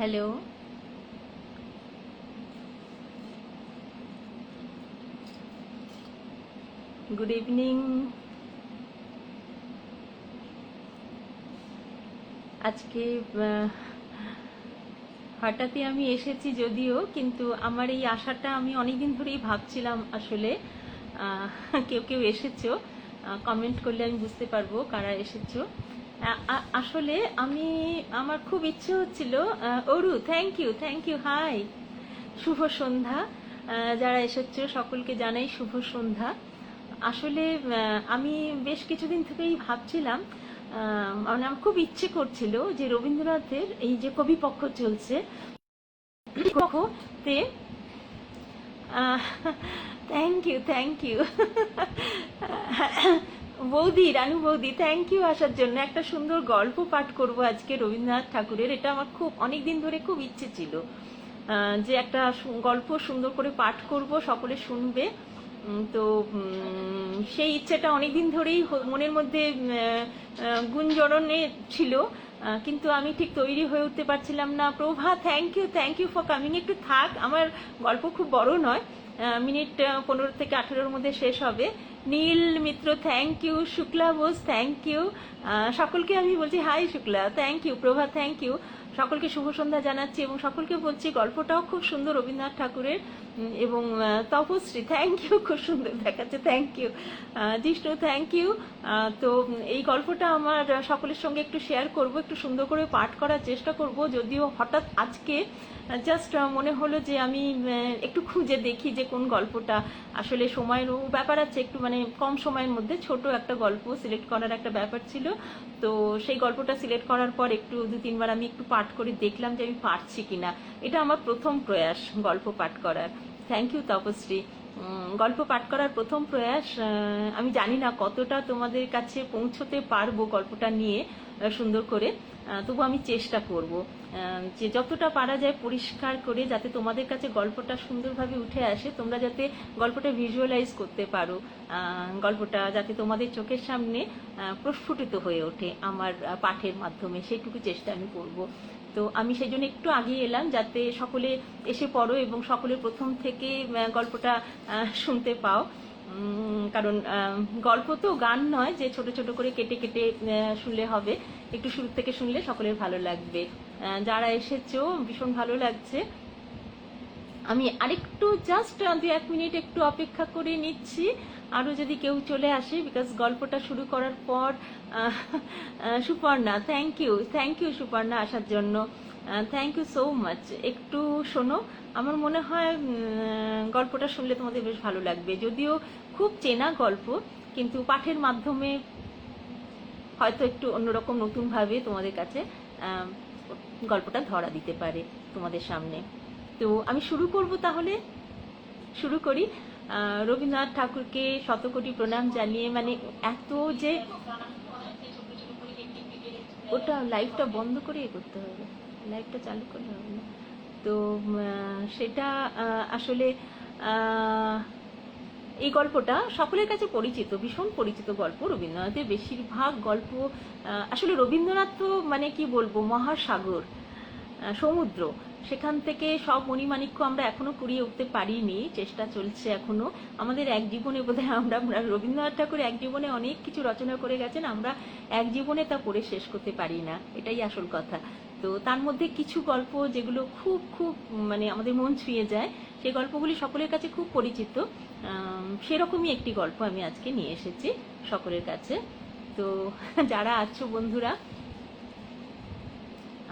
Hello, good evening. আজকে হঠাৎই আমি এসেছি যদিও, কিন্তু আমার এই আশাটা আমি অনেকদিন ধরেই ভাবছিলাম। আসলে কেউ কেউ এসেছো, কমেন্ট করলে আমি বুঝতে পারবো কারা এসেছো। আসলে আমার খুব ইচ্ছে হচ্ছিল। অরু, থ্যাংক ইউ, হাই, শুভ সন্ধ্যা। যারা এসেছো সকলকে জানাই শুভ সন্ধ্যা। আসলে আমি বেশ কিছুদিন থেকেই ভাবছিলাম, মানে আমার খুব ইচ্ছে করছিল যে রবীন্দ্রনাথের এই যে কবিপক্ষ চলছে, তে থ্যাংক ইউ বৌদি, রানু বৌদি, থ্যাংক ইউ আসার জন্য। একটা সুন্দর গল্প পাঠ করব আজকে রবীন্দ্রনাথ ঠাকুরের। এটা আমার খুব অনেক দিন ধরে খুব ইচ্ছে ছিল যে একটা গল্প সুন্দর করে পাঠ করব, সকলে শুনবে। তো সেই ইচ্ছেটা অনেকদিন ধরেই মনের মধ্যে গুঞ্জরণে ছিল, কিন্তু আমি ঠিক তৈরি হয়ে উঠতে পারছিলাম না। প্রভা, থ্যাংক ইউ ফর কামিং। একটু থাক, আমার গল্প খুব বড় নয়, মিনিট 15 থেকে 18-র মধ্যে শেষ হবে। Neel Mitra, thank you. Shukla Bose, thank you. সকলকে আমি বলছি hi Shukla, thank you. Prabha, thank you. সকলকে শুভ সন্ধ্যা জানাচ্ছি এবং সকলকে বলছি গল্পটাও খুব সুন্দর রবীন্দ্রনাথ ঠাকুরের। এবং তপশ্রী, থ্যাংক ইউ, খুব সুন্দর দেখাচ্ছে, thank you. Jishnu, thank you. তো এই গল্পটা আমার সকলের সঙ্গে একটু শেয়ার করব, একটু সুন্দর করে পাঠ করার চেষ্টা করব। যদিও হঠাৎ আজকে জাস্ট মনে হলো যে আমি একটু খুঁজে দেখি যে কোন গল্পটা। আসলে সময়েরও ব্যাপার আছে, একটু মানে কম সময়ের মধ্যে ছোট একটা গল্প সিলেক্ট করার একটা ব্যাপার ছিল। তো সেই গল্পটা সিলেক্ট করার পর একটু 2-3 বার আমি একটু পাঠ করে দেখলাম যে আমি পারছি কিনা। এটা আমার প্রথম প্রয়াস গল্প পাঠ করার। Thank you Tapashree. গল্প পাঠ করার প্রথম প্রয়াস। আমি জানি না কতটা তোমাদের কাছে পৌঁছতে পারবো গল্পটা নিয়ে সুন্দর করে, তবু আমি চেষ্টা করব যে যতটা পারা যায় পরিষ্কার করে, যাতে তোমাদের কাছে গল্পটা সুন্দরভাবে উঠে আসে, তোমরা যাতে গল্পটা ভিজুয়ালাইজ করতে পারো, গল্পটা যাতে তোমাদের চোখের সামনে প্রস্ফুটিত হয়ে ওঠে আমার পাঠের মাধ্যমে, সেইটুকু চেষ্টা আমি করব। তো আমি সেই জন্য একটু আগিয়ে এলাম যাতে সকলে এসে পড়ো এবং সকলে প্রথম থেকে গল্পটা শুনতে পাও। কারণ গল্প তো গান নয় যে ছোট ছোট করে কেটে কেটে শুনলে হবে, একটু শুরু থেকে শুনলে সকলের ভালো লাগবে। যারা এসেছো ভীষণ ভালো লাগছে। আমি আরেকটু জাস্ট 2-1 মিনিট একটু অপেক্ষা করে নিচ্ছি, আরও যদি কেউ চলে আসে, বিকজ গল্পটা শুরু করার পর সুপর্ণা, থ্যাংক ইউ সুপর্ণা আসার জন্য, থ্যাংক ইউ সো মাচ। একটু শোনো, আমার মনে হয় গল্পটা শুনলে তোমাদের বেশ ভালো লাগবে। যদিও খুব চেনা গল্প, কিন্তু পাঠের মাধ্যমে হয়তো একটু অন্যরকম নতুনভাবে তোমাদের কাছে গল্পটা ধরা দিতে পারে তোমাদের সামনে। তো আমি শুরু করব, তাহলে শুরু করি। রবীন্দ্রনাথ ঠাকুরকে শতকোটি প্রণাম জানিয়ে, মানে এত যে ওটা লাইভটা বন্ধ করে করতে হবে, লাইভটা চালু করলে হবে না। তো সেটা আসলে এই গল্পটা সকলের কাছে পরিচিত, ভীষণ পরিচিত গল্প। রবীন্দ্রনাথের বেশিরভাগ গল্প, আসলে রবীন্দ্রনাথ তো মানে কি বলবো, মহাসাগর, সমুদ্র, সেখান থেকে সব মণিমাণিক্য আমরা এখনো কুড়িয়ে উঠতে পারিনি, চেষ্টা চলছে এখনো। আমাদের এক জীবনে বোধহয় আমরা রবীন্দ্রনাথ ঠাকুর এক জীবনে অনেক কিছু রচনা করে গেছেন, আমরা এক জীবনে তা পড়ে শেষ করতে পারি না, এটাই আসল কথা। তো তার মধ্যে কিছু গল্প যেগুলো খুব খুব মানে আমাদের মন ছুঁয়ে যায়, সেই গল্পগুলি সকলের কাছে খুব পরিচিত। সেরকমই একটি গল্প আমি আজকে নিয়ে এসেছি সকলের কাছে। তো যারা আছো বন্ধুরা,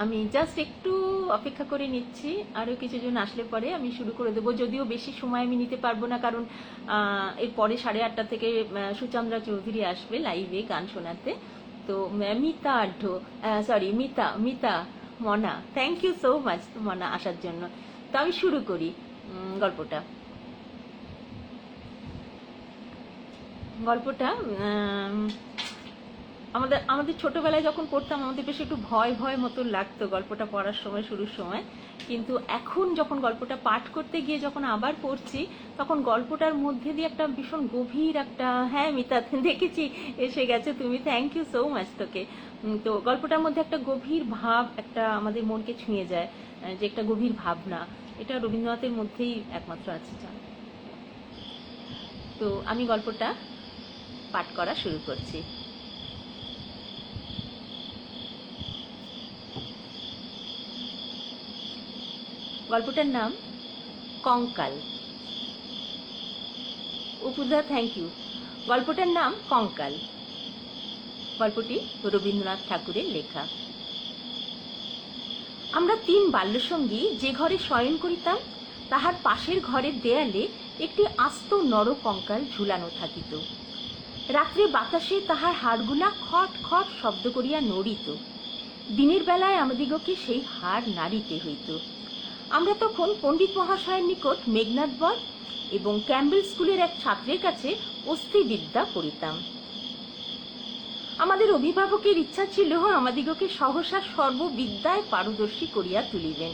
আমি জাস্ট একটু অপেক্ষা করে নিচ্ছি, আরও কিছুজন আসলে পরে আমি শুরু করে দেবো। যদিও বেশি সময় আমি নিতে পারবো না, কারণ এরপরে 8:30 থেকে সুচন্দ্রা চৌধুরী আসবে লাইভে গান শোনাতে। তো মিতা আঢ্য, সরি মিতা মনা, থ্যাংক ইউ সো মাচ মনা আসার জন্য। তো আমি শুরু করি গল্পটা। আমাদের ছোটবেলায় যখন পড়তাম, আমাদের বেশ একটু ভয় ভয় মতো লাগতো গল্পটা পড়ার সময়, শুরুর সময়। কিন্তু এখন যখন গল্পটা পাঠ করতে গিয়ে যখন আবার পড়ছি, তখন গল্পটার মধ্যে দিয়ে একটা ভীষণ গভীর একটা, হ্যাঁ মিতা দেখেছি এসে গেছে তুমি, থ্যাংক ইউ সো মাচ তোকে। তো গল্পটার মধ্যে একটা গভীর ভাব, একটা আমাদের মনকে ছুঁয়ে যায়, যে একটা গভীর ভাবনা, এটা রবীন্দ্রনাথের মধ্যেই একমাত্র আছে। তো আমি গল্পটা পাঠ করা শুরু করছি। গল্পটার নাম কঙ্কাল। উপদা, থ্যাংক ইউ। গল্পটার নাম কঙ্কাল। গল্পটি রবীন্দ্রনাথ ঠাকুরের লেখা। আমরা 3 বাল্যসঙ্গী যে ঘরে শয়ন করিতাম, তাহার পাশের ঘরের দেয়ালে একটি আস্ত নর কঙ্কাল ঝুলানো থাকিত। রাত্রে বাতাসে তাহার হাড়গুলা খট খট শব্দ করিয়া নড়িত। দিনের বেলায় আমাদিগকে সেই হাড় নাড়িতে হইত। আমরা তখন পণ্ডিত মহাশয়ের নিকট মেঘনাদ বধ এবং ক্যাম্বেল স্কুলের এক ছাত্রের কাছে অস্থিবিদ্যা পড়িতাম। আমাদের অভিভাবকের ইচ্ছা ছিল আমাদিগকে সহসা সর্ববিদ্যায় পারদর্শী করিয়া তুলিবেন।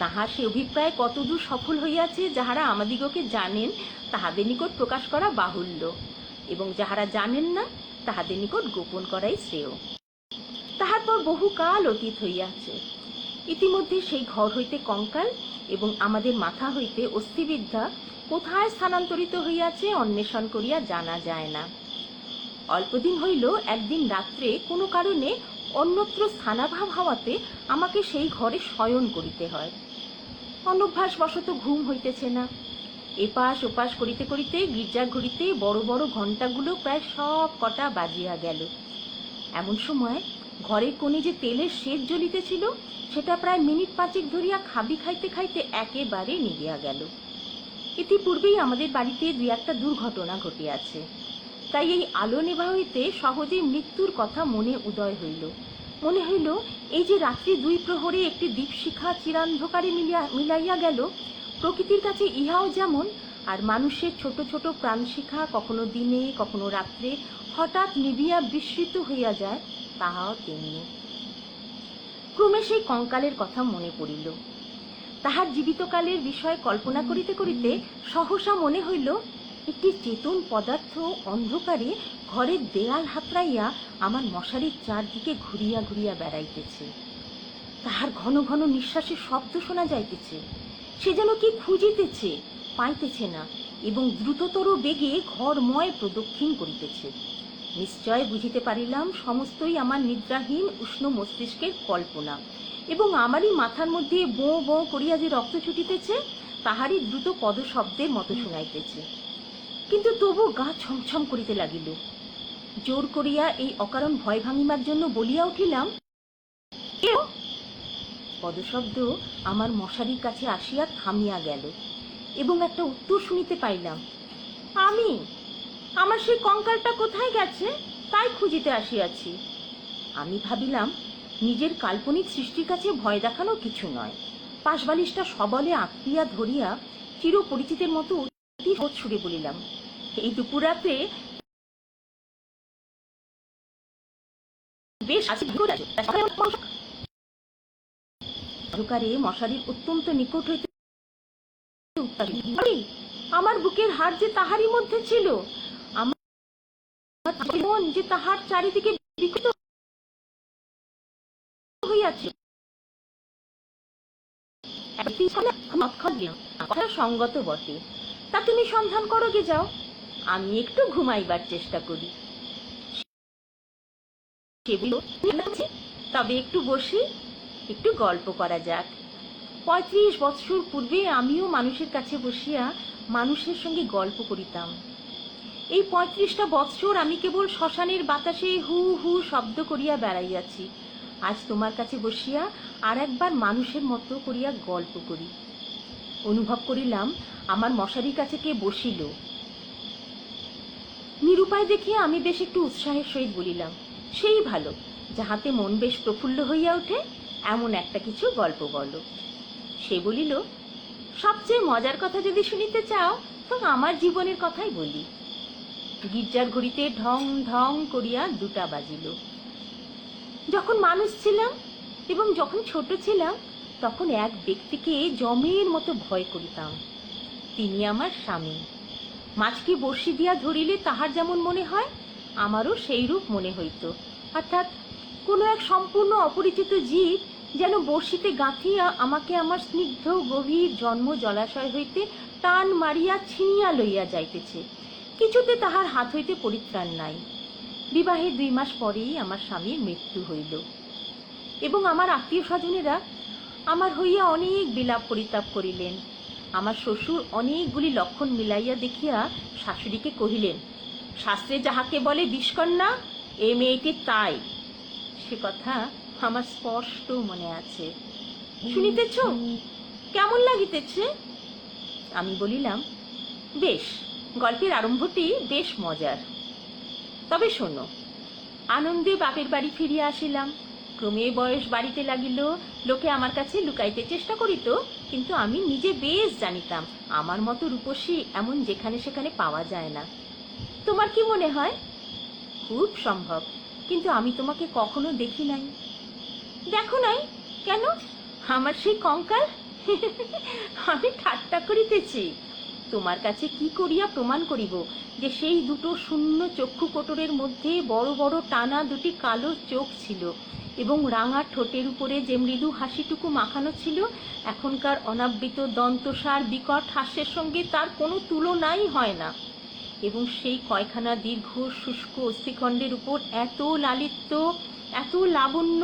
তাহার সে অভিপ্রায় কতদূর সফল হইয়াছে যাহারা আমাদিগকে জানেন তাহাদের নিকট প্রকাশ করা বাহুল্য, এবং যাহারা জানেন না তাহাদের নিকট গোপন করাই শ্রেয়। তাহার পর বহুকাল অতীত হইয়াছে। ইতিমধ্যে সেই ঘর হইতে কঙ্কাল এবং আমাদের মাথা হইতে অস্থিবিদ্যা কোথায় স্থানান্তরিত হইয়াছে অন্বেষণ করিয়া জানা যায় না। অল্পদিন হইল একদিন রাত্রে কোনো কারণে অন্যত্র স্থানাভাব হওয়াতে আমাকে সেই ঘরে শয়ন করিতে হয়। অনভ্যাস বশত ঘুম হইতেছে না। এপাশ ওপাশ করিতে করিতে গির্জার ঘড়িতে বড় বড় ঘণ্টাগুলো প্রায় সব কটা বাজিয়া গেল। এমন সময় ঘরের কোণে যে তেলের শেড জ্বলিতেছিল সেটা প্রায় মিনিট 5 ধরিয়া খাবি খাইতে খাইতে একেবারে নিভিয়া গেল। ইতিপূর্বেই আমাদের বাড়িতে 2-1টা দুর্ঘটনা ঘটিয়াছে, তাই এই আলো নেভা হইতে সহজেই মৃত্যুর কথা মনে উদয় হইল। মনে হইল এই যে রাত্রি 2 প্রহরে একটি দীপশিখা চিরান্ধকারে মিলাইয়া গেল, প্রকৃতির কাছে ইহাও যেমন, আর মানুষের ছোট ছোট প্রাণশিখা কখনো দিনে কখনো রাত্রে হঠাৎ নিভিয়া বিস্মৃত হইয়া যায়, তাহাও তেমনি। ক্রমে সেই কঙ্কালের কথা মনে পড়িল। তাহার জীবিতকালের বিষয় কল্পনা করিতে করিতে সহসা মনে হইল একটি চেতন পদার্থ অন্ধকারে ঘরের দেয়াল হাতড়াইয়া আমার মশারির চারদিকে ঘুরিয়া ঘুরিয়া বেড়াইতেছে। তাহার ঘন ঘন নিঃশ্বাসের শব্দ শোনা যাইতেছে। সে যেন কি খুঁজিতেছে, পাইতেছে না, এবং দ্রুততর বেগে ঘরময় প্রদক্ষিণ করিতেছে। নিশ্চয় বুঝিতে পারিলাম সমস্তই আমার নিদ্রাহীন উষ্ণ মস্তিষ্কের কল্পনা, এবং আমারই মাথার মধ্যে বোঁ বোঁ করিয়া যে রক্ত ছুটিতেছে তাহারই দ্রুত পদশব্দের মতো শোনাইতেছে। কিন্তু তবু গা ছমছম করিতে লাগিল। জোর করিয়া এই অকারণ ভয় ভাঙিবার জন্য বলিয়া উঠিলাম, পদশব্দ আমার মশারির কাছে আসিয়া থামিয়া গেল, এবং একটা উত্তর শুনিতে পাইলাম, আমি আমার সেই কঙ্কালটা কোথায় গেছে তাই খুঁজিতে আসিয়াছি। আমি ভাবিলাম নিজের কাল্পনিক সৃষ্টির কাছে ভয় দেখানো কিছু নয়। পাশবালিশটা সবলে আঁকড়িয়া ধরিয়া চিরপরিচিতের মতো অতি সহজ সুরে বলিলাম, এই দুপুর রাতে বেশ অন্ধকারে মশারির অত্যন্ত নিকট হইতে আমার বুকের হাড় যে তাহারই মধ্যে ছিল, আমার মন যে তাহার চারিদিকে বিকৃত হইয়াছে। কথা সঙ্গত বটে, তা তুমি সন্ধান করো গে যাও, আমি একটু ঘুমাইবার চেষ্টা করি। তবে একটু বসি, একটু গল্প করা যাক। 35 বৎসর পূর্বে আমিও মানুষের কাছে বসিয়া মানুষের সঙ্গে গল্প করিতাম। এই 35টা বৎসর আমি কেবল শ্মশানের বাতাসে হু হু শব্দ করিয়া বেড়াইয়াছি। আজ তোমার কাছে বসিয়া আর একবার মানুষের মতো করিয়া গল্প করি। অনুভব করিলাম আমার মশারির কাছে কে বসিল। নিরুপায় দেখিয়া আমি বেশ একটু উৎসাহের সহিত বলিলাম, সেই ভালো, যাহাতে মন বেশ প্রফুল্ল হইয়া ওঠে এমন একটা কিছু গল্প বলো। সে বলিল, সবচেয়ে মজার কথা যদি শুনিতে চাও তো আমার জীবনের কথাই বলি। গির্জার ঘড়িতে ঢং ঢং করিয়া 2টা বাজিল। যখন মানুষ ছিলাম এবং যখন ছোট ছিলাম তখন এক ব্যক্তিকে জমের মতো ভয় করিতাম। তিনি আমার স্বামী। মাছকে বড়শি দিয়া ধরিলে তাহার যেমন মনে হয় আমারও সেই রূপ মনে হইত, অর্থাৎ কোনো এক সম্পূর্ণ অপরিচিত জীব যেন বড়শিতে গাঁথিয়া আমাকে আমার স্নিগ্ধ গভীর জন্ম জলাশয় হইতে টান মারিয়া ছিনিয়া লইয়া যাইতেছে। কিছুতে তাহার হাত হইতে পরিত্রাণ নাই। বিবাহের 2 মাস পরেই আমার স্বামীর মৃত্যু হইল এবং আমার আত্মীয় স্বজনেরা আমার হইয়া অনেক বিলাপ পরিতাপ করিলেন। আমার শ্বশুর অনেকগুলি লক্ষণ মিলাইয়া দেখিয়া শাশুড়িকে কহিলেন, শাস্ত্রে যাহাকে বলে বিষকন্যা, এ মেয়েটি তাই। সে কথা আমার স্পষ্ট মনে আছে। শুনিতেছ? কেমন লাগিতেছে? আমি বলিলাম, বেশ, গল্পের আরম্ভটি বেশ মজার। তবে শোনো। আনন্দে বাপের বাড়ি ফিরিয়া আসিলাম। ক্রমে বয়স বাড়িতে লাগিল। লোকে আমার কাছে লুকাইতে চেষ্টা করিত, কিন্তু আমি নিজে বেশ জানিতাম আমার মতো রূপসী এমন যেখানে সেখানে পাওয়া যায় না। তোমার কি মনে হয়? খুব সম্ভব, কিন্তু আমি তোমাকে কখনো দেখি নাই। দেখো নাই? কেন? আমার সেই কঙ্কাল? আমি ঠাট্টা করিতেছি। তোমার কাছে কি করিয়া প্রমাণ করিব যে সেই দুটো শূন্য চক্ষু কোটরের মধ্যে বড় বড় টানা 2টি কালো চোখ ছিল এবং রাঙা ঠোঁটের উপরে যে মৃদু হাসিটুকু মাখানো ছিল, এখনকার অনাবৃত দন্তসার বিকট হাস্যের সঙ্গে তার কোনো তুলনাই হয় না। এবং সেই কয়খানা দীর্ঘ শুষ্ক অস্থিখণ্ডের উপর এত লালিত্য, এত লাবণ্য,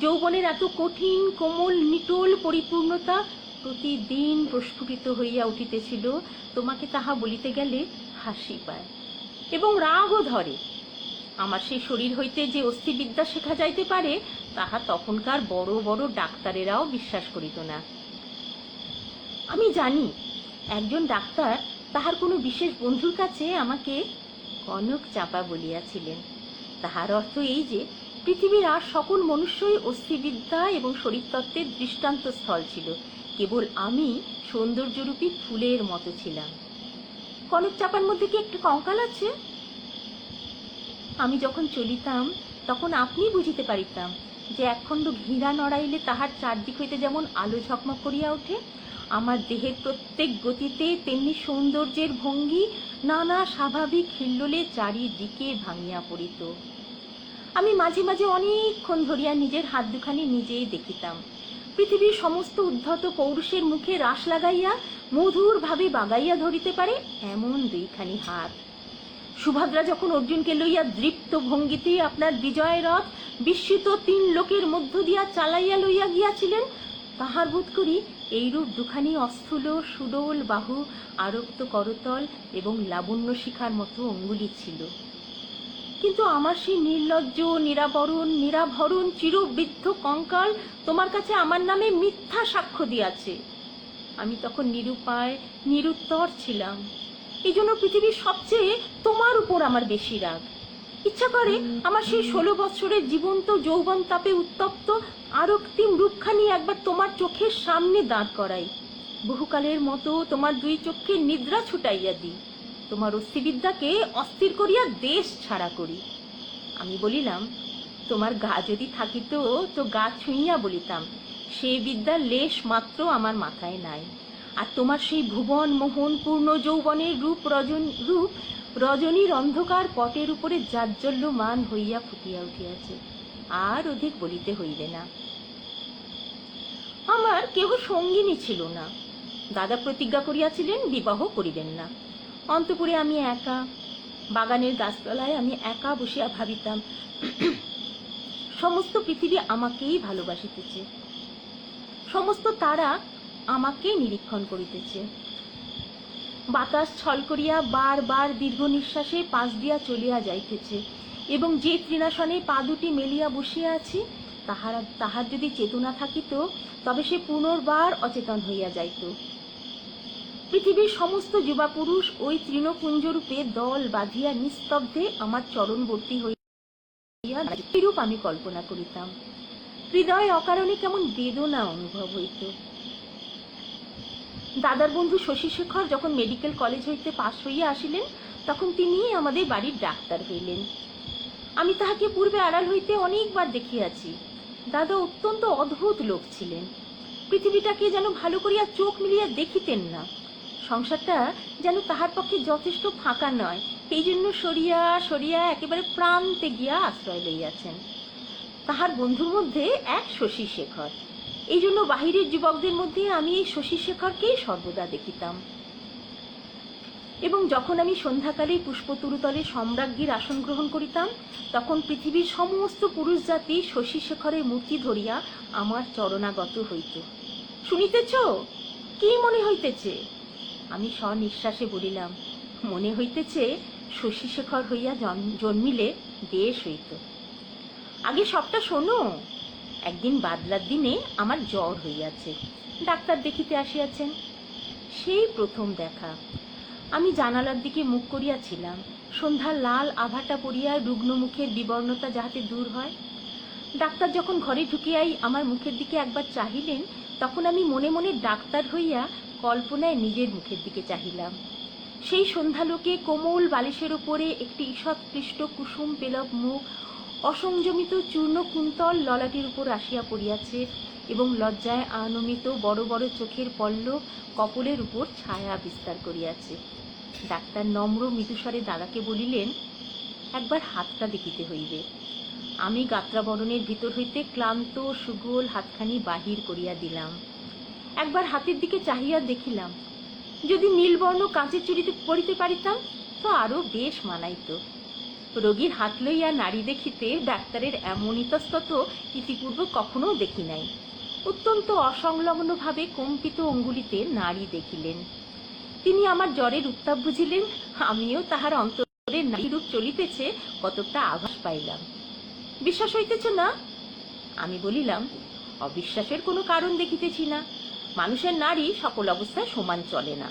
যৌবনের এত কঠিন কোমল নিটোল পরিপূর্ণতা প্রতিদিন প্রস্ফুটিত হইয়া উঠিতেছিল, তোমাকে তাহা বলিতে গেলে হাসি পায় এবং রাগও ধরে। আমার সেই শরীর হইতে যে অস্থিবিদ্যা শেখা যাইতে পারে, তাহা তখনকার বড় বড় ডাক্তারেরাও বিশ্বাস করিত না। আমি জানি একজন ডাক্তার তাহার কোনো বিশেষ বন্ধুর কাছে আমাকে কনক চাপা বলিয়াছিলেন। তাহার অর্থ এই যে পৃথিবীর আর সকল মনুষ্যই অস্থিবিদ্যা এবং শরীরতত্ত্বের দৃষ্টান্ত স্থল ছিল, কেবল আমি সৌন্দর্যরূপী ফুলের মতো ছিলাম। কনক চাপার মধ্যে কি একটা কঙ্কাল আছে? আমি যখন চলিতাম তখন আপনি বুঝিতে পারিতাম যে একখণ্ড ঘিরা নড়াইলে তাহার চারদিক হইতে যেমন আলো ঝকমক করিয়া ওঠে, আমার দেহের প্রত্যেক গতিতে তেমনি সৌন্দর্যের ভঙ্গি নানা স্বাভাবিক হিল্লোলে চারিদিকে ভাঙিয়া পড়িত। আমি মাঝে মাঝে অনেকক্ষণ ধরিয়া নিজের হাত দুখানি নিজেই দেখিতাম। পৃথিবীর সমস্ত উদ্ধত পৌরুষের মুখে রাশ লাগাইয়া মধুর ভাবে বাগাইয়া ধরিতে পারে এমন 2খানি হাত। সুভদ্রা যখন অর্জুনকে লইয়া দৃপ্ত ভঙ্গিতে আপনার বিজয় রথ বিস্মিত 3 লোকের মধ্য দিয়া চালাইয়া লইয়া গিয়াছিলেন, তাহার বোধ করি এইরূপ 2খানি অস্থূল সুডোল বাহু, আরক্ত করতল এবং লাবণ্য শিখার মতো অঙ্গুলি ছিল। কিন্তু আমার সেই নির্লজ্জ, নিরাবরণ, নিরাভরণ চিরবৃদ্ধ কঙ্কাল তোমার কাছে আমার নামে মিথ্যা সাক্ষ্য দিয়াছে। আমি তখন নিরুপায়, নিরুত্তর ছিলাম। এই জন্য পৃথিবীর সবচেয়ে তোমার উপর আমার বেশি রাগ। ইচ্ছা করে আমার সেই 16 বৎসরের জীবন্ত যৌবন তাপে উত্তপ্ত আরক্তিম রূপখানি একবার তোমার চোখের সামনে দাঁড় করাই, বহুকালের মতো তোমার 2 চক্ষে নিদ্রা ছুটাইয়া দিই, তোমার অস্থিবিদ্যাকে অস্থির করিয়া দেশ ছাড়া করি। আমি বলিলাম, তোমার গা যদি থাকিত তো গা ছুঁইয়া বলিতাম, সে বিদ্যার লেশ মাত্র আমার মাথায় নাই। আর তোমার সেই ভুবন মোহন পূর্ণ যৌবনের রূপ রজনীর অন্ধকার পটের উপরে জাজ্জল্যমান হইয়া ফুটিয়া উঠিয়াছে। আর অধিক বলিতে হইবে না। আমার কেহ সঙ্গিনী ছিল না। দাদা প্রতিজ্ঞা করিয়াছিলেন বিবাহ করিবেন না। অন্তপুরে আমি একা, বাগানের গাছতলায় আমি একা বসিয়া ভাবিতাম, সমস্ত পৃথিবী আমাকেই ভালোবাসিতেছে, সমস্ত তারা আমাকে নিরীক্ষণ করিতেছে। বাতাস ছল করিয়া বার বার দীর্ঘ নিঃশ্বাসে পাশ দিয়া চলিয়া যাইতেছে, এবং যে তৃণাসনে পা 2টি মেলিয়া বসিয়া আছি, তাহার যদি চেতনা থাকিত তবে সে পুনর্বার অচেতন হইয়া যাইত। পৃথিবীর সমস্ত যুবা পুরুষ ওই তৃণপুঞ্জরূপে দল বাঁধিয়া নিস্তব্ধে আমার চরণবর্তী হইয়া এরূপ আমি কল্পনা করিতাম। হৃদয়ে অকারণে কেমন বেদনা অনুভব হইত। দাদার বন্ধু শশীশেখর যখন মেডিকেল কলেজ হইতে পাশ হইয়া আসিলেন, তখন তিনি আমাদের বাড়ির ডাক্তার হইলেন। আমি তাহাকে পূর্বে আড়াল হইতে অনেকবার দেখিয়াছি। দাদা অত্যন্ত অদ্ভুত লোক ছিলেন। পৃথিবীটাকে যেন ভালো করিয়া চোখ মিলিয়া দেখিতেন না। সংসারটা যেন তাহার পক্ষে যথেষ্ট ফাঁকা নয়, এই জন্য সরিয়া সরিয়া একেবারে প্রান্তে গিয়া আশ্রয় লইয়াছেন। তাহার বন্ধুর মধ্যে এক শশী শেখর। এই জন্য বাহিরের যুবকদের মধ্যে আমি এই শশী শেখরকেই সর্বদা দেখিতাম। এবং যখন আমি সন্ধ্যাকালে পুষ্পতরুতলে সম্রাজ্ঞীর আসন গ্রহণ করিতাম, তখন পৃথিবীর সমস্ত পুরুষ জাতি শশী শেখরের মূর্তি ধরিয়া আমার চরণাগত হইত। শুনিতেছ, কি মনে হইতেছে? আমি স্বনিঃশ্বাসে বলিলাম, মনে হইতেছে শশী শেখর হইয়া জন্মিলে বেশ হইত। আগে সবটা শোনো। একদিন বাদলার দিনে আমার জ্বর হইয়াছে, ডাক্তার দেখিতে আসিয়াছেন। সেই প্রথম দেখা। আমি জানালার দিকে মুখ করিয়াছিলাম, সন্ধ্যার লাল আভাটা পড়িয়া রুগ্ন মুখের বিবর্ণতা যাহাতে দূর হয়। ডাক্তার যখন ঘরে ঢুকিয়াই আমার মুখের দিকে একবার চাহিলেন, তখন আমি মনে মনে ডাক্তার হইয়া কল্পনায় নিজের মুখের দিকে চাহিলাম। সেই সন্ধ্যালোকে কোমল বালিশের উপরে একটি ঈষৎ ক্লিষ্ট কুসুম পেলব মুখ অসংযমিত চূর্ণ কুন্তল ললাটির উপর আসিয়া পড়িয়াছে, এবং লজ্জায় আনমিত বড় বড় চোখের পল্লব কপলের উপর ছায়া বিস্তার করিয়াছে। ডাক্তার নম্র মৃদুস্বরে দাদাকে বলিলেন, একবার হাতটা দেখিতে হইবে। আমি গাত্রাবরণের ভিতর হইতে ক্লান্ত সুগোল হাতখানি বাহির করিয়া দিলাম। একবার হাতের দিকে চাহিয়া দেখিলাম, যদি নীলবর্ণ কাঁচের চুড়িতে পরিতে পারিতাম তো আরো বেশ মানাইত। রোগীর হাত লইয়া নাড়ি দেখিতে ডাক্তারের এমন ইতস্তত ইতিপূর্বে কখনো দেখি নাই। অত্যন্ত অসংলগ্নভাবে কম্পিত অঙ্গুলিতে নাড়ি দেখিলেন। তিনি আমার জ্বরের উত্তাপ বুঝিলেন, আমিও তাহার অন্তরের নাড়ি রূপ চলিতেছে কতকটা আভাস পাইলাম। বিশ্বাস হইতেছে না? আমি বলিলাম, অবিশ্বাসের কোনো কারণ দেখিতেছি না। মানুষের নাড়ি সকল অবস্থায় সমান চলে না।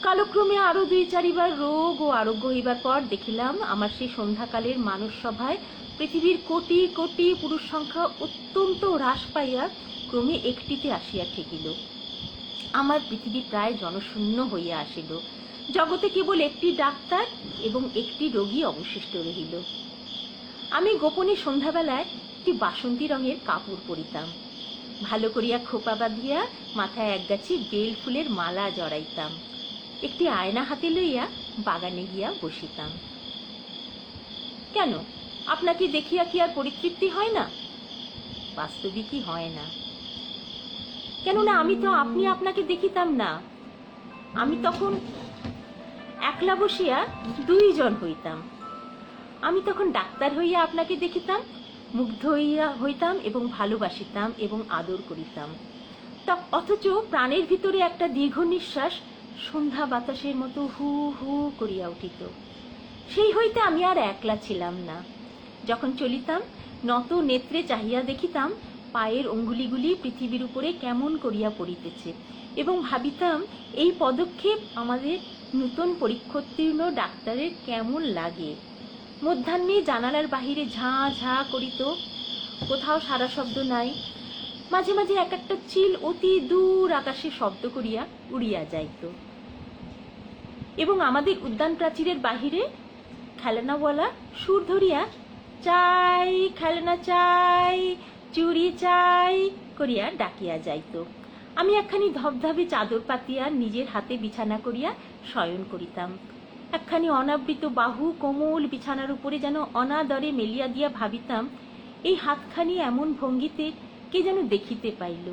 কালক্রমে আরো ২-৪বার রোগ ও আরোগ্য হইবার পর দেখিলাম আমার সেই সন্ধ্যাকালের মানস সভায় পৃথিবীর কোটি কোটি পুরুষ সংখ্যা অত্যন্ত হ্রাস পাইয়া ক্রমে একটিতে আসিয়া ঠেকিল। আমার পৃথিবী প্রায় জনশূন্য হইয়া আসিল। জগতে কেবল একটি ডাক্তার এবং একটি রোগী অবশিষ্ট রহিল। আমি গোপনে সন্ধ্যাবেলায় একটি বাসন্তী রঙের কাপড় পরিতাম। ভালো করিয়া খোপা বাঁধিয়া মাথায় একগাছি বেল ফুলের মালা জড়াইতাম। একটি আয়না হাতে লইয়া বাগানে গিয়া বসিতাম। কেন, আপনাকে দেখিয়া কি আর পরিতৃপ্তি হয় না? বাস্তবিকই হয় না। কেননা আমি তো আপনি আপনাকে দেখিতাম না। আমি তখন একলা বসিয়া 2 জন হইতাম। আমি তখন ডাক্তার হইয়া আপনাকে দেখিতাম, মুগ্ধ হইতাম এবং ভালোবাসিতাম এবং আদর করিতাম। অথচ প্রাণের ভিতরে একটা দীর্ঘ নিঃশ্বাস সন্ধ্যা বাতাসের মতো হু হু করিয়া উঠিত। সেই হইতে আমি আর একলা ছিলাম না। যখন চলিতাম, নত নেত্রে চাহিয়া দেখিতাম পায়ের অঙ্গুলিগুলি পৃথিবীর উপরে কেমন করিয়া পড়িতেছে, এবং ভাবিতাম এই পদক্ষেপ আমাদের নূতন পরীক্ষোত্তীর্ণ ডাক্তারের কেমন লাগে। মধ্যাহ্নে জানালার বাহিরে ঝাঁ ঝাঁ করিত, কোথাও সারা শব্দ নাই। মাঝে মাঝে এক একটা চিল অতি দূর আকাশে শব্দ করিয়া উড়িয়া যাইত। এবং আমাদের উদ্যান প্রাচীরের বাহিরে খেলনাওয়ালা সুর ধরিয়া চাই খেলনা চাই, চুরি চাই করিয়া ডাকিয়া যাইত। আমি একখানি ধবধবে চাদর পাতিয়া নিজের হাতে বিছানা করিয়া শয়ন করিতাম। একখানি অনাবৃত বাহু কোমল বিছানার উপরে যেন অনাদরে মেলিয়া দিয়া ভাবিতাম, এই হাতখানি এমন ভঙ্গিতে কে যেন দেখিতে পাইল,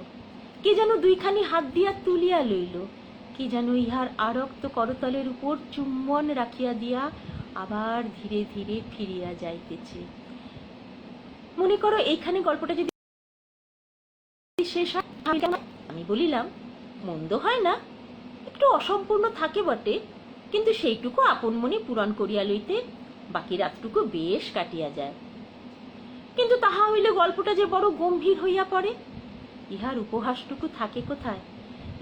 কে যেন 2খানি হাত দিয়া তুলিয়া লইল, কে যেন ইহার আরক্ত করতলের উপর চুম্বন রাখিয়া দিয়া আবার ধীরে ধীরে ফিরিয়া যাইতেছে। মনে করো এইখানে গল্পটা যদি শেষ হয়। আমি বলিলাম, মন্দ হয় না, একটু অসম্পূর্ণ থাকে বটে, কিন্তু সেইটুকু আপন মনে পূরণ করিয়া লইতে বাকি রাতটুকু বেশ কাটিয়া যায়। কিন্তু তাহা হইলে গল্পটা যে বড় গম্ভীর হইয়া পড়ে। ইহার উপহাসটুকু থাকে কোথায়?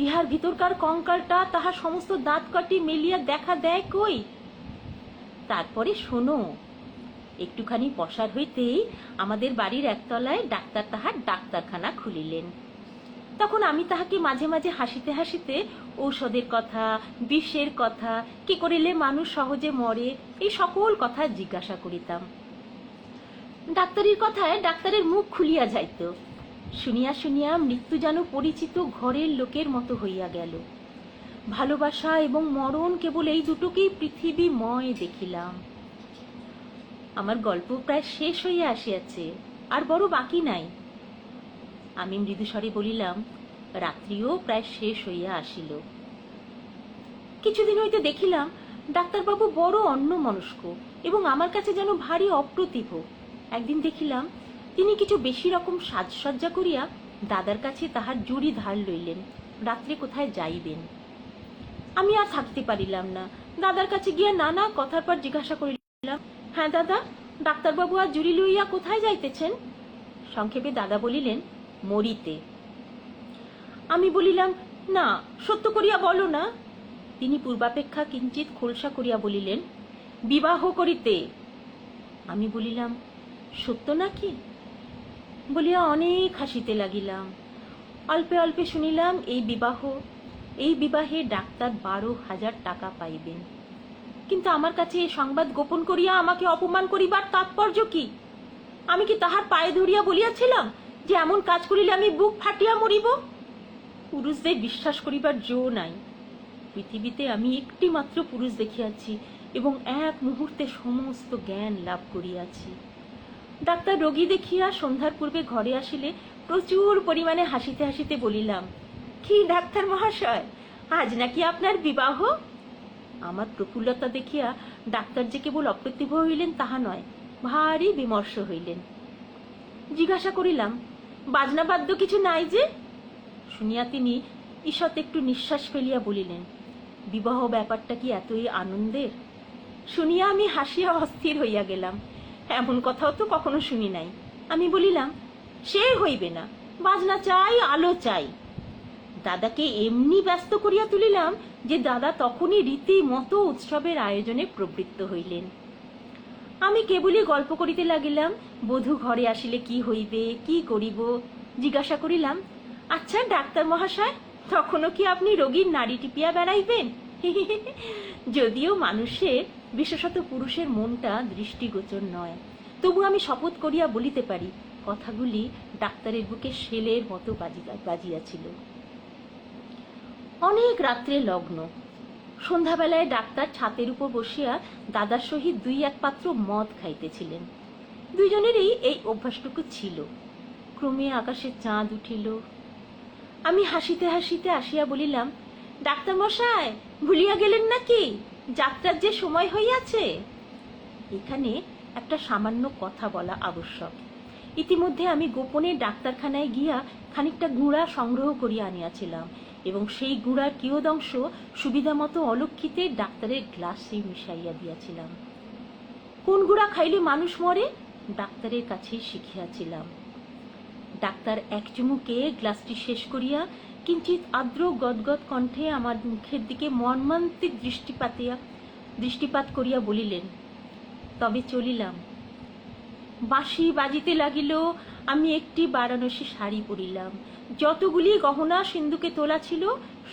ইহার ভিতরকার কঙ্কালটা তাহা সমস্ত দাঁত কাটি মেলিয়া দেখা দেয় কই? তারপরে শোনো, একটুখানি পসার হইতেই আমাদের বাড়ির একতলায় ডাক্তার তাহার ডাক্তারখানা খুলিলেন। তখন আমি তাহাকে মাঝে মাঝে হাসিতে হাসিতে ঔষধের কথা, বিষের কথা, কি করিলে মানুষ সহজে মরে, এই সকল কথা জিজ্ঞাসা করিতাম। ডাক্তারির কথায় ডাক্তারের মুখ খুলিয়া যাইত। শুনিয়া শুনিয়া মৃত্যু যেন পরিচিত ঘরের লোকের মতো হইয়া গেল। ভালোবাসা এবং মরণ কেবল এই দুটোকেই পৃথিবীময় দেখিলাম। আমার গল্প প্রায় শেষ হইয়া আসিয়াছে, আর বড় বাকি নাই। আমি মৃদুস্বরে বলিলাম, রাত্রিও প্রায় শেষ হইয়া আসিল। কিছুদিন হইতে দেখিলাম ডাক্তারবাবু বড় অন্যমনস্ক এবং আমার কাছে যেন ভারী অপ্রতিভ। একদিন দেখিলাম তিনি কিছু বেশি রকম সাজসজ্জা করিয়া দাদার কাছে তাহার জুড়ি ধার লইলেন, রাত্রে কোথায় যাইবেন। আমি আর থাকিতে পারিলাম না, দাদার কাছে গিয়া নানা কথার পর জিজ্ঞাসা করিলাম, হ্যাঁ দাদা, ডাক্তারবাবু আর জুড়ি লইয়া কোথায় যাইতেছেন? সংক্ষেপে দাদা বলিলেন, মরিতে। আমি বলিলাম, না, সত্য করিয়া বলো না। তিনি পূর্বাপেক্ষা কিঞ্চিত খোলসা করিয়া বলিলেন, বিবাহ করিতে। আমি বলিলাম, সত্য নাকি? বলিয়া অনেক হাসিতে লাগিলাম। অল্পে অল্পে শুনিলাম এই বিবাহে ডাক্তার 12,000 টাকা পাইবেন। কিন্তু আমার কাছে এই সংবাদ গোপন করিয়া আমাকে অপমান করিবার তাৎপর্য কি? আমি কি তাহার পায়ে ধরিয়া বলিয়াছিলাম যে এমন কাজ করিলে আমি বুক ফাটিয়া মরিব? পুরুষদের বিশ্বাস করিবার জো নাই। পৃথিবীতে আমি একটি মাত্র পুরুষ দেখিয়াছি এবং এক মুহূর্তে সমস্ত জ্ঞান লাভ করিয়াছি। ডাক্তার রোগী দেখিয়া সন্ধ্যার পূর্বে ঘরে আসিলে প্রচুর পরিমাণে হাসিতে হাসিতে বলিলাম, কি ডাক্তার মহাশয়, আজ নাকি আপনার বিবাহ? আমার প্রফুল্লতা দেখিয়া ডাক্তার যে কেবল অপ্রতিভ হইলেন তাহা নয়, ভারী বিমর্ষ হইলেন। জিজ্ঞাসা করিলাম, বাজনা বাদ্য কিছু নাই যে? শুনিয়া তিনি ঈষৎ একটু নিঃশ্বাস ফেলিয়া বলিলেন, বিবাহ ব্যাপারটা কি এতই আনন্দের? শুনিয়া আমি হাসিয়া অস্থির হইয়া গেলাম। এমন কথাও তো কখনো শুনি নাই। আমি বলিলাম, সে হইবে না, বাজনা চাই, আলো চাই। দাদাকে এমনি ব্যস্ত করিয়া তুলিলাম যে দাদা তখনই রীতিমতো উৎসবের আয়োজনে প্রবৃত্ত হইলেন। আমি কেবলই গল্প করিতে লাগিলাম, বধূ ঘরে আসিলে কি হইবে, কি করিব। জিজ্ঞাসা করিলাম, আচ্ছা ডাক্তার মহাশয়, তখনও কি আপনি রোগীর নাড়ি টিপিয়া বেড়াইবেন? যদিও মানুষের, বিশেষত পুরুষের মনটা দৃষ্টিগোচর নয়, তবু আমি শপথ করিয়া বলিতে পারি কথাগুলি ডাক্তারের বুকে শেলের মতো বাজিয়াছিল। অনেক রাত্রে লগ্ন। সন্ধ্যাবেলায় ডাক্তার ছাতের উপর বসিয়া দাদার সহিত 2-1 পাত্র মদ খাইতেছিলেন। দুইজনেরই এই অভ্যাসটুকু ছিল। ক্রমে আকাশে চাঁদ উঠিল। আমি হাসিতে হাসিতে আসিয়া বলিলাম, ডাক্তার মশাই, ভুলিয়া গেলেন নাকি? যাত্রার যে সময় হইয়াছে। এখানে একটা সামান্য কথা বলা আবশ্যক। ইতিমধ্যে আমি গোপনে ডাক্তারখানায় গিয়া খানিকটা গুঁড়া সংগ্রহ করিয়া আনিয়াছিলাম এবং সেই গুঁড়ার কিয়দংশ সুবিধা মতো অলক্ষিতে ডাক্তারের গ্লাসে মিশাইয়া দিয়াছিলাম। কোন গুঁড়া খাইলে মানুষ মরে ডাক্তারের কাছেই শিখিয়াছিলাম। ডাক্তার এক চুমুকে গ্লাসটি শেষ করিয়া কিঞ্চিত আর্দ্র গদগদ কণ্ঠে আমার মুখের দিকে মর্মান্তিক দৃষ্টিপাত করিয়া বলিলেন, তবে চলিলাম। বাঁশি বাজিতে লাগিল। আমি একটি বারাণসী শাড়ি পরিলাম। যতগুলি গহনা সিন্ধুকে তোলা ছিল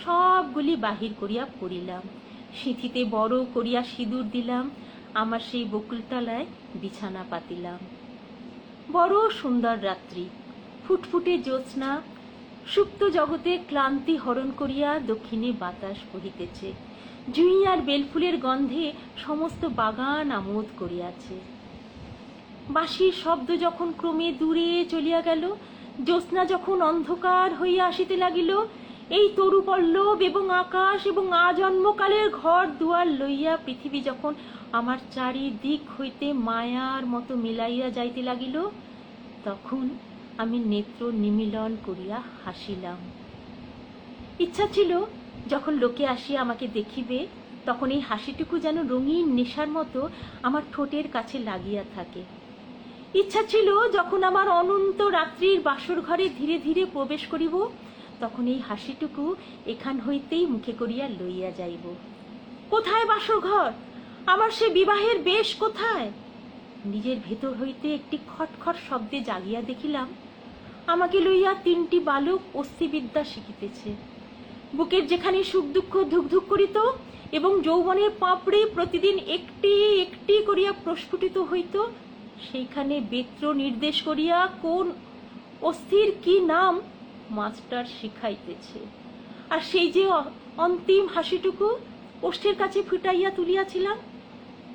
সবগুলি বাহির করিয়া পরিলাম। সিঁথিতে বড় করিয়া সিঁদুর দিলাম। আমার সেই বকুলতলায় বিছানা পাতিলাম। বড় সুন্দর রাত্রি। ফুটফুটে জ্যোৎস্না সুপ্ত জগতে ক্লান্তি হরণ করিয়া দক্ষিণে বাতাস বহিতেছে। জুঁই আর বেলফুলের গন্ধে সমস্ত বাগান আমোদ করিয়াছে। বাঁশির শব্দ যখন ক্রমে দূরে চলিয়া গেল, জ্যোৎস্না যখন অন্ধকার হইয়া আসিতে লাগিল, এই তরু পল্লব এবং আকাশ এবং আজন্মকালের ঘর দুয়ার লইয়া পৃথিবী যখন আমার চারিদিক হইতে মায়ার মতো মিলাইয়া যাইতে লাগিল, তখন আমি নেত্র নিমীলন করিয়া হাসিলাম। ইচ্ছা ছিল যখন লোকে আসিয়া আমাকে দেখিবে, তখন এই হাসিটুকু যেন রঙিন নেশার মতো আমার ঠোঁটের কাছে লাগিয়া থাকে। ইচ্ছা ছিল যখন আমার অনন্ত রাত্রির বাসর ঘরে ধীরে ধীরে প্রবেশ করিব, তখন এই হাসিটুকু এখান হইতেই মুখে করিয়া লইয়া যাইব। কোথায় বাসর ঘর? আমার সে বিবাহের বেশ কোথায়? নিজের ভেতর হইতে একটি খটখট শব্দে জাগিয়া দেখিলাম, আমাকে লইয়া 3টি বালক অস্থিবিদ্যা শিখিতেছে। বুকের যেখানে সুখ দুঃখ ধুকধুক করিত এবং যৌবনের পাপড়ি প্রতিদিন একটি একটি করিয়া প্রস্ফুটিত হইত, সেইখানে বেত্র নির্দেশ করিয়া কোন অস্থির কি নাম মাস্টার শিখাইতেছে। আর সেই যে অন্তিম হাসিটুকু ওষ্ঠের কাছে ফুটাইয়া তুলিয়াছিলাম,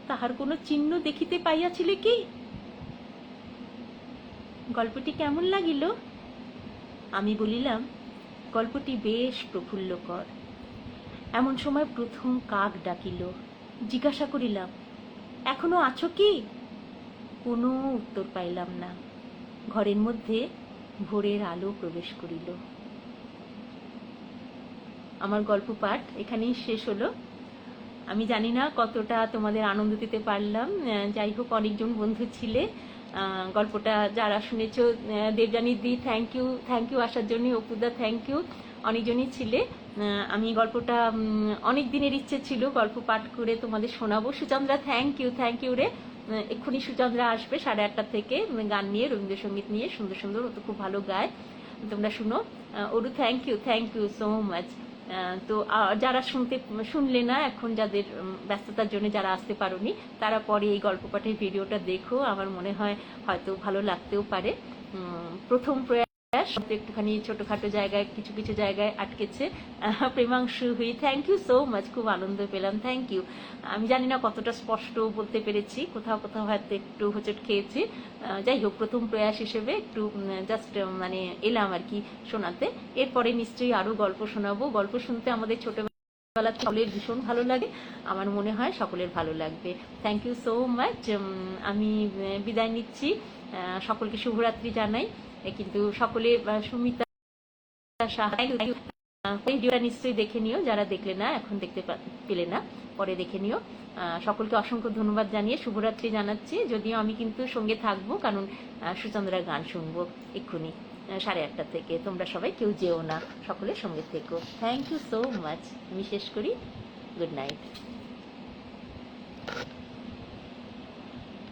তাহার কোনো চিহ্ন দেখিতে পাইয়াছিলে কি? গল্পটি কেমন লাগিল? আমি বলিলাম, গল্পটি বেশ প্রফুল্লকর। এমন সময় প্রথম কাক ডাকিল। জিজ্ঞাসা করিলাম, এখনো আছো কি? কোনো উত্তর পাইলাম না। ঘরের মধ্যে ভোরের আলো প্রবেশ করিল। আমার গল্প পাঠ এখানেই শেষ হলো। আমি জানি না কতটা তোমাদের আনন্দ দিতে পারলাম। যাই হোক, অনেকজন বন্ধু ছিলে। গল্পটা যারা শুনেছো, দেবযানী দি থ্যাংক ইউ আসার জন্য, অপুদা থ্যাংক ইউ, অনেকজনই ছিলে। আমি গল্পটা অনেক দিনের ইচ্ছে ছিল গল্প পাঠ করে তোমাদের শোনাবো। সুচন্দ্রা থ্যাংক ইউ রে। এক্ষুনি সুচন্দ্রা আসবে 8:30 থেকে গান নিয়ে, রবীন্দ্রসঙ্গীত নিয়ে, সুন্দর সুন্দর, ও তো খুব ভালো গায়, তোমরা শুনো। Oru thank you so much. তো যারা শুনলে না এখন, যাদের ব্যস্ততার জন্য যারা আসতে পারোনি, তারা পরে এই গল্প পাঠের ভিডিওটা দেখো। আমার মনে হয় হয়তো ভালো লাগতেও পারে। প্রথম প্রয়াস একটুখানি ছোটখাটো জায়গায়, কিছু কিছু জায়গায় আটকেছে। প্রেমাংশু হুই থ্যাংক ইউ সো মাচ, খুব আনন্দ পেলাম, থ্যাংক ইউ। আমি জানি না কতটা স্পষ্ট বলতে পেরেছি, কোথাও কোথাও হয়তো একটু হোঁচট খেয়েছি। যাই হোক, প্রথম প্রয়াস হিসেবে একটু জাস্ট মানে এলাম আর কি শোনাতে। এরপরে নিশ্চয়ই আরো গল্প শোনাবো। গল্প শুনতে আমাদের ছোটবেলা সকলের ভীষণ ভালো লাগে, আমার মনে হয় সকলের ভালো লাগবে। Thank you so much. আমি বিদায় নিচ্ছি, সকলকে শুভরাত্রি জানাই। কিন্তু সকলে, সুমিতা সাহা, ভিডিওটা নিশ্চয়ই দেখে নিও, যারা দেখলে না, এখন দেখতে পেলে না, পরে দেখে নিও। সকলকে অসংখ্য ধন্যবাদ জানিয়ে শুভরাত্রি জানাচ্ছি। যদিও আমি কিন্তু সঙ্গে থাকবো, কারণ সুচন্দ্রার গান শুনবো এক্ষুনি 8:30 থেকে। তোমরা সবাই কেউ যেও না, সকলের সঙ্গে থেকো। Thank you so much. আমি শেষ করি। Good night.